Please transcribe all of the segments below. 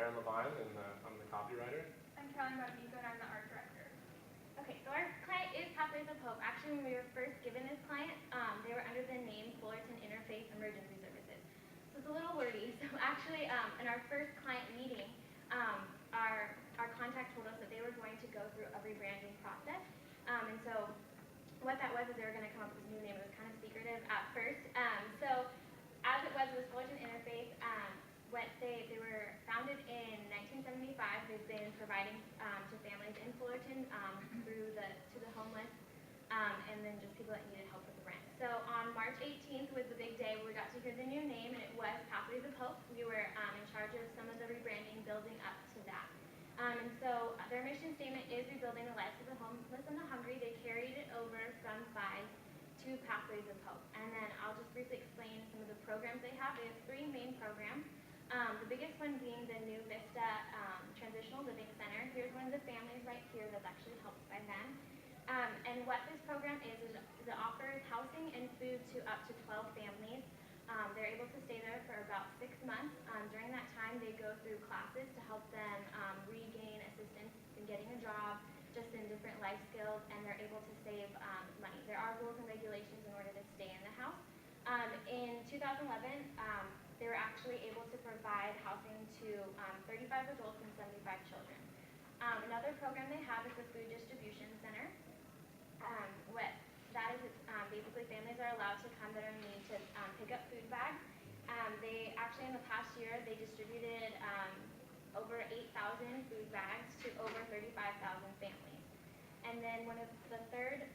Aaron Levine, and I'm the copywriter. I'm Caroline Rodrigo, and I'm the art director. Okay, so our client is Pathways of Hope. Actually, when we were first given this client, they were under the name Fullerton Interfaith Emergency Services. So it's a little wordy. So actually, in our first client meeting, our contact told us that they were going to go through a rebranding process. And so what that was is they were going to come up with this new name. It was kind of secretive at first. So as it was Fullerton Interfaith. They were founded in 1975. They've been providing to families in Fullerton through to the homeless, and then just people that needed help with the rent. So on March 18th was the big day where we got to hear the new name, and it was Pathways of Hope. We were in charge of some of the rebranding building up to that. And so their mission statement is rebuilding the lives of the homeless and the hungry. They carried it over from FIVE to Pathways of Hope. And then I'll just briefly explain some of the programs they have. They have 3 main programs. The biggest one being the New Vista Transitional Living Center. Here's one of the families right here that's actually helped by them. And what this program is it offers housing and food to up to 12 families. They're able to stay there for about 6 months. During that time, they go through classes to help them regain assistance in getting a job, just in different life skills, and they're able to save money. There are rules and regulations in order to stay in the house. In 2011, they were actually able to provide housing to 35 adults and 75 children. Another program they have is the Food Distribution Center. What that is, basically families are allowed to come that are in need to pick up food bags. They actually, in the past year, they distributed over 8,000 food bags to over 35,000 families. And then one of the third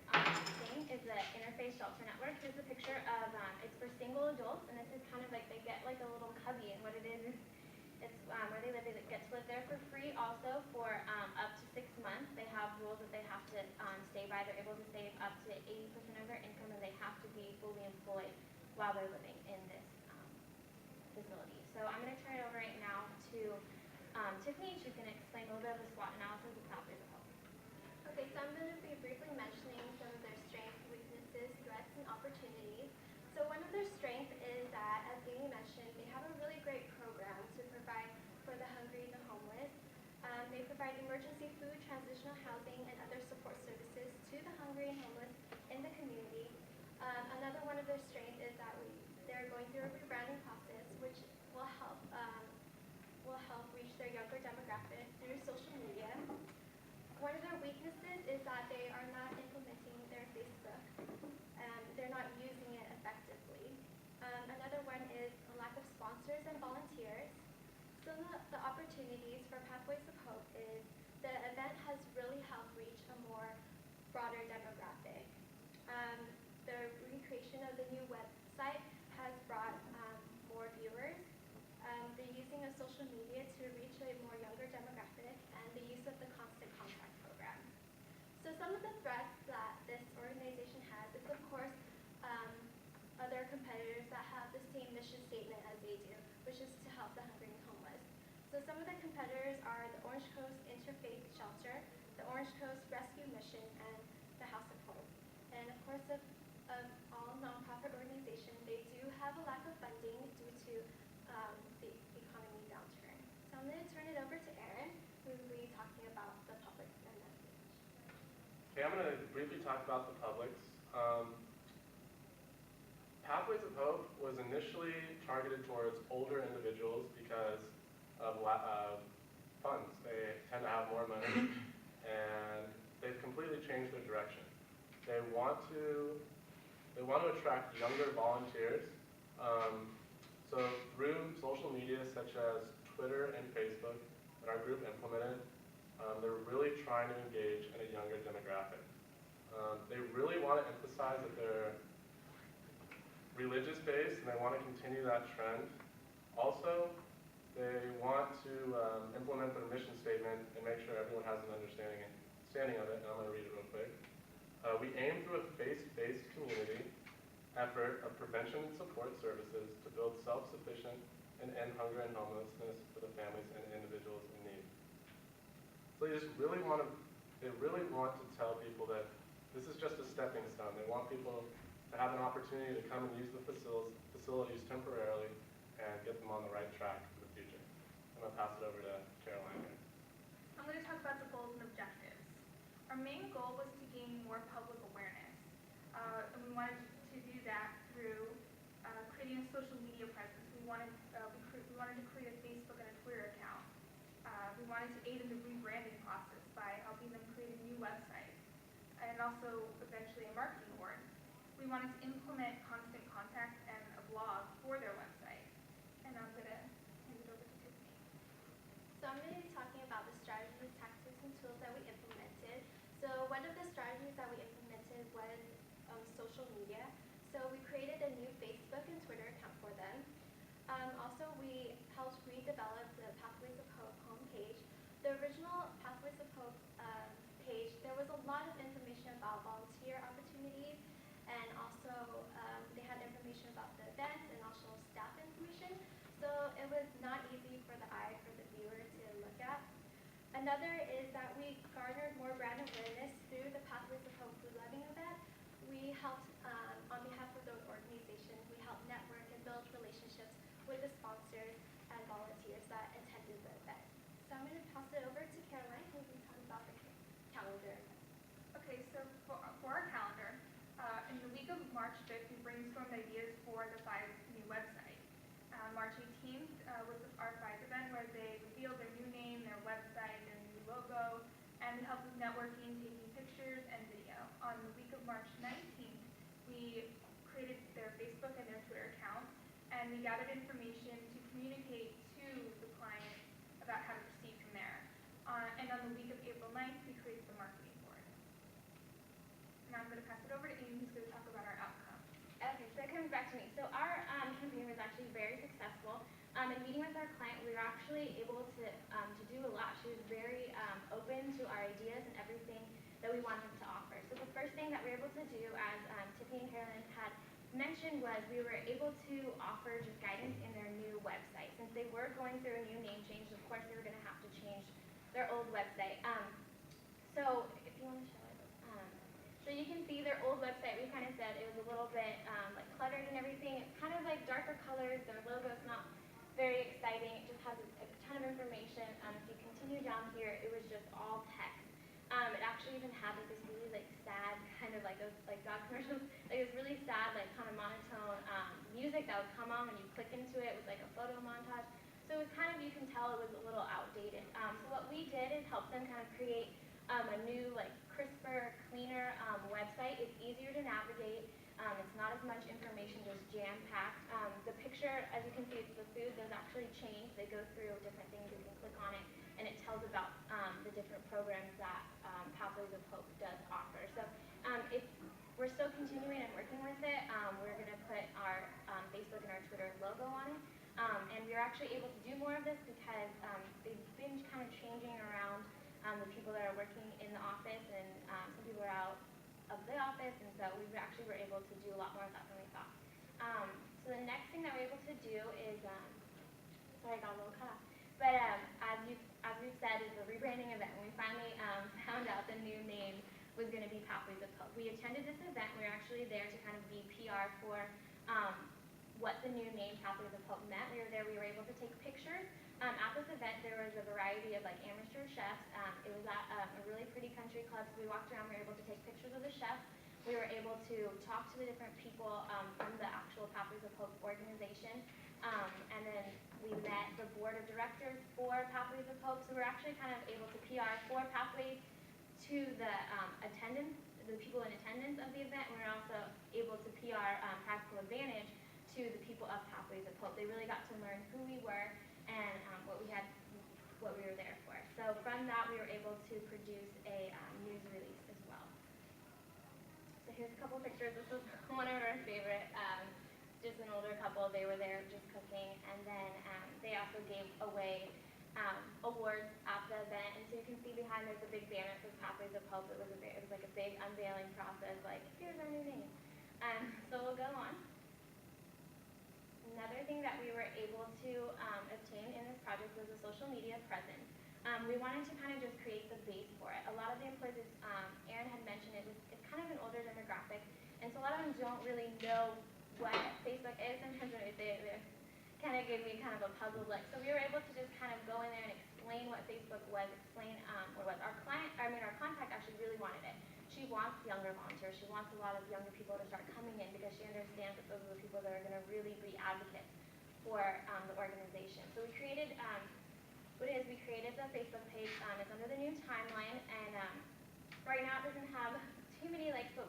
thing is the Interfaith Shelter Network. Here's a picture of, it's for single adults, and this is kind of like they get like a little cubby, and what it is it's where they live. They get to live there for free also for up to 6 months. They have rules that they have to stay by. They're able to save up to 80% of their income, and they have to be fully employed while they're living in this facility. So I'm going to turn it over right now to Tiffany. She's going to explain a little bit of the SWOT analysis of Pathways of Hope. Okay, so I'm going to be briefly mentioning some of their strengths, weaknesses, threats, and opportunities. So one of their strengths is that, as Danny mentioned, they have a really great program to provide for the hungry and the homeless. They provide emergency food, transitional housing, and other support services to the hungry and homeless in the community. Another one of their strengths is that they're going through a rebranding process, which will help reach their younger demographic through social media. One of their weaknesses is that they are not implementing their Facebook. They're not using it effectively. Another one is a lack of sponsors and volunteers. So the opportunities for Pathways of Hope is the event has really helped reach a more broader demographic. The recreation of the new website has brought more viewers. They're using a social media to reach a more younger demographic, and the use of the Constant Contact program. So some of the threats that this organization has is, of course, other competitors that have the same mission statement as they do, which is to help the hungry and homeless. So some of the competitors are the Orange Coast Interfaith Shelter, the Orange Coast Rescue Mission, and the House of Hope. And of course, of all nonprofit organizations, they do have a lack of funding due to the economy downturn. So I'm going to turn it over to Aaron, who will be talking about the public and message. Okay, I'm going to briefly talk about the Publix. Pathways of Hope was initially targeted towards older individuals because of funds. They tend to have more money, and they've completely changed their direction. They want to attract younger volunteers. So through social media such as Twitter and Facebook that our group implemented, they're really trying to engage in a younger demographic. They really want to emphasize that they're religious based, and they want to continue that trend. Also, they want to implement their mission statement and make sure everyone has an understanding of it, and I'm going to read it real quick. We aim through a faith-based community effort of prevention and support services to build self-sufficient and end hunger and homelessness for the families and individuals in need. So they really want to tell people that this is just a stepping stone. They want people to have an opportunity to come and use the facilities temporarily and get them on the right track for the future. I'm going to pass it over to main goal was to gain more public awareness, and we wanted to do that through creating a social media presence. We wanted to create a Facebook and a Twitter account. We wanted to aid in the rebranding process by helping them create a new website and also eventually a marketing board. We wanted to implement constant contact and a blog for their website. And I'm going to hand it over to Tiffany. So I'm going to be talking about the strategies, tactics, and tools that we implemented. So one of the strategies that we implemented was social media. So we created a new Facebook and Twitter account for them. Also, we helped redevelop the Pathways of Hope homepage. The original Pathways of Hope page, there was a lot of information about volunteer opportunities, and also they had information about the events and also staff information. So it was not easy for the eye, for the viewer to look at. Another is that we garnered more brand awareness through the Pathways of Hope food loving event. We helped, on behalf of those organizations, we helped network and build relationships with the sponsors and volunteers that attended the event. So I'm going to pass it over to Caroline, who will be talking about the calendar. Okay, so for our calendar, in the week of March 5th, we brainstormed ideas for the 5 new websites. March 18th was our 5th event where they revealed their new name, their website, their new logo, and we helped with networking, taking pictures, and video. On the week of March 19th, we created their Facebook and their Twitter accounts, and we gathered information to communicate to the client about how to proceed from there. And on the week of April 9th, we created the marketing board. Now I'm going to pass it over to Amy, who's going to talk about our outcome. Okay, so it comes back to me. So our campaign was actually very successful. In meeting with our client, we were actually able to do a lot. She was very open to our ideas and everything that we wanted to offer. So the first thing that we were able to do, as Tiffany and Carolyn had mentioned, was we were able to offer just guidance in their new website. Since they were going through a new name change, of course they were going to have to change their old website. So if you want to show it. So you can see their old website, we kind of said it was a little bit like cluttered and everything. It's kind of like darker colors. Their logo is not very exciting. It just has a ton of information. If you continue down here, it was just all text. It actually even had like this really like sad kind of like those like dog commercials. Like this really sad like kind of monotone music that would come on when you click into it with like a photo montage. So it was kind of, you can tell it was a little outdated. So what we did is help them kind of create a new like crisper, cleaner website. It's easier to navigate. It's not as much information, just jam-packed. The picture, as you can see, it's the food. Those actually change. They go through different things. You can click on it, and it tells about the different programs that Pathways of Hope does offer. So we're still continuing and working with it. We're going to put our Facebook and our Twitter logo on it. And we were actually able to do more of this because they've been kind of changing around the people that are working in the office, and some people are out of the office, and so we actually were able to do a lot more of that than we thought. So the next thing that we're able to do is, sorry, I got a little cut off, but as we've said, is the rebranding event. When we finally found out the new name was going to be Pathways of Hope. We attended this event. We were actually there to kind of be PR for what the new name Pathways of Hope meant. We were there. We were able to take pictures. At this event, there was a variety of like amateur chefs. It was at a really pretty country club, so we walked around. We were able to take pictures of the chefs. We were able to talk to the different people from the actual Pathways of Hope organization. And then we met the board of directors for Pathways of Hope. So we're actually kind of able to PR for Pathways to the attendance, the people in attendance of the event. And we're also able to PR Practical Advantage to the people of Pathways of Hope. They really got to learn who we were and what we were there for. So from that, we were able to produce a news release as well. So here's a couple pictures. This was one of our favorite, just an older couple. They were there just cooking, and then they also gave away awards at the event. And so you can see behind there's a big banner that says Pathways of Hope. It was like a big unveiling process, like here's our new name. So we'll go on. Another thing that we were able to obtain in this project was a social media presence. We wanted to kind of just create the base for it. A lot of the employees, Erin had mentioned, it's kind of an older demographic, and so a lot of them don't really know what Facebook is. Sometimes when they say it, they kind of give me kind of a puzzled look. So we were able to just kind of go in there and explain explain what Facebook was, explain what it was. Our contact actually really wanted it. She wants younger volunteers. She wants a lot of younger people to start coming in because she understands that those are the people that are going to really be advocates for the organization. So we created, we created the Facebook page. It's under the new timeline, and right now it doesn't have too many likes, but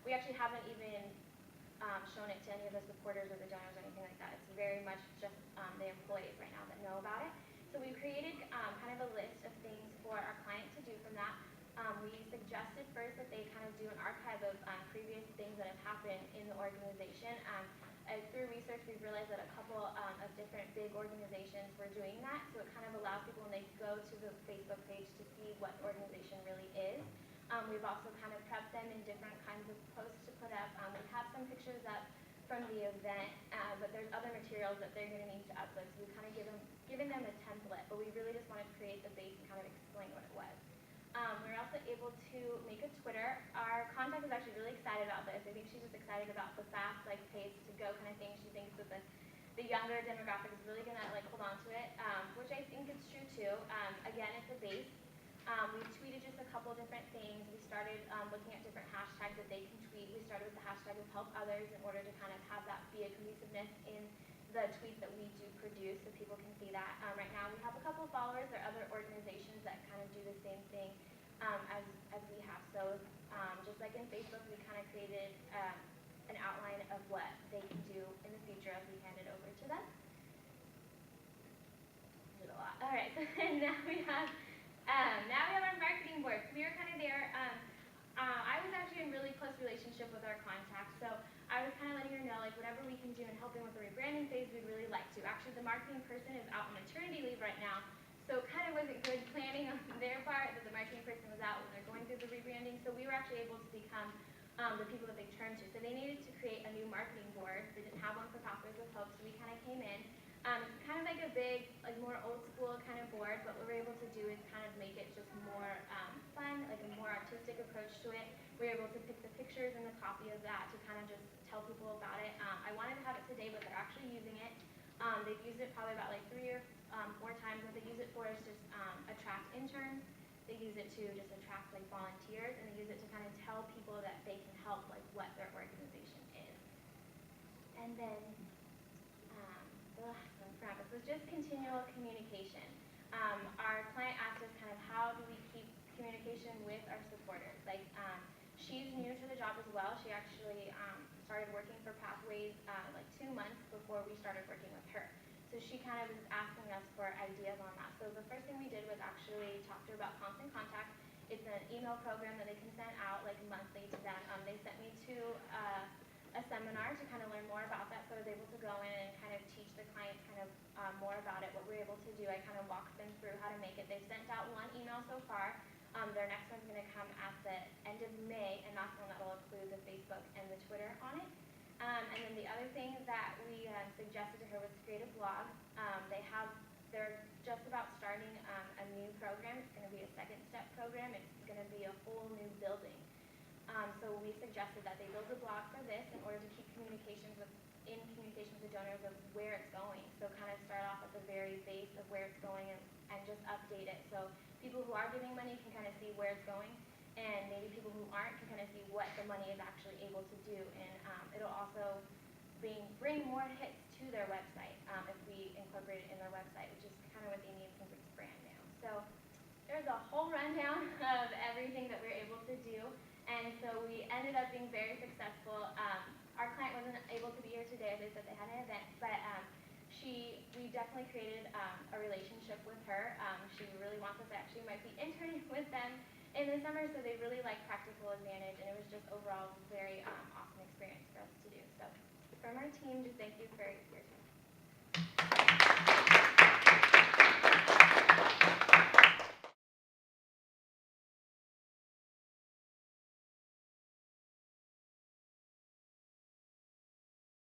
we actually haven't even shown it to any of the supporters or the donors or anything like that. It's very much just the employees right now that know about it. So we created kind of a list of things for our client to do from that. We suggested first that they kind of do an archive of previous things that have happened in the organization. Through research, we've realized that a couple of different big organizations were doing that, so it kind of allows people when they go to the Facebook page to see what the organization really is. We've also kind of prepped them in different kinds of posts to put up. We have some pictures up from the event, but there's other materials that they're going to need to upload, so we've kind of given them a template, but we really just wanted to create the base and kind of explain what it was. We were also able to make a Twitter. Our contact is actually really excited about this. I think she's just excited about the fast, pace to go kind of thing. She thinks that the younger demographic is really going to hold on to it, which I think is true too. Again, it's a base. We tweeted just a couple different things. We started looking at different hashtags that they can tweet. We started with the hashtag of help others in order to kind of have that be a cohesiveness in the tweets that we do produce so people can see that. Right now we have a couple of followers. There are other organizations that kind of do the same thing as we have. So just like in Facebook, we kind of created an outline of what they can do in the future as we hand it over to them. I did a lot. All right, so then now we have our marketing board. So we were kind of there. I was actually in really close relationship with our contact, so I was kind of letting her know whatever we can do in helping with the rebranding phase, we'd really like to. Actually, the marketing person is out on maternity leave right now, so it kind of wasn't good planning on their part that the marketing person was out when they're going through the rebranding. So we were actually able to become the people that they turned to. So they needed to create a new marketing board. They didn't have one for Pathways with Hope, so we kind of came in. It's kind of like a big, more old school kind of board, but what we're able to do is kind of make it just more fun, a more artistic approach to it. We're able to pick the pictures and the copy of that to kind of just tell people about it. I wanted to have it today, but they're actually using it. They've used it probably about 3 or 4 times. What they use it for is just attract interns. They use it to just attract volunteers, and they use it to kind of tell people that they can help what their organization is. And then the last one from us was just continual communication. Our client asked us kind of how do we keep communication with our supporters. She's new to the job as well. She actually started working for Pathways 2 months before we started working with her. So she kind of was asking us for ideas on that. So the first thing we did was actually talk to her about Constant Contact. It's an email program that they can send out monthly to them. They sent me to a seminar to kind of learn more about that, so I was able to go in and kind of teach the clients kind of more about it, what we're able to do. I kind of walked them through how to make it. They've sent out 1 email so far. Their next one's going to come at the end of May, and that's one that will include the Facebook and the Twitter on it. And then the other thing that we suggested to her was to create a blog. They're just about starting a new program. It's going to be a second step program. It's going to be a whole new building. So we suggested that they build a blog for this in order to keep in communication with the donors of where it's going. So kind of start off at the very base of where it's going and just update it. So people who are giving money can kind of see where it's going, and maybe people who aren't can kind of see what the money is actually able to do. And it'll also bring more hits to their website if we incorporate it in their website, which is kind of what they need since it's brand new. So there's a whole rundown of everything that we're able to do. And so we ended up being very successful. Our client wasn't able to be here today. They said they had an event, but we definitely created a relationship with her. She really wants us to actually might be interning with them in the summer, so they really like Practical Advantage, and it was just overall very awesome experience for us to do. So from our team, just thank you for your time.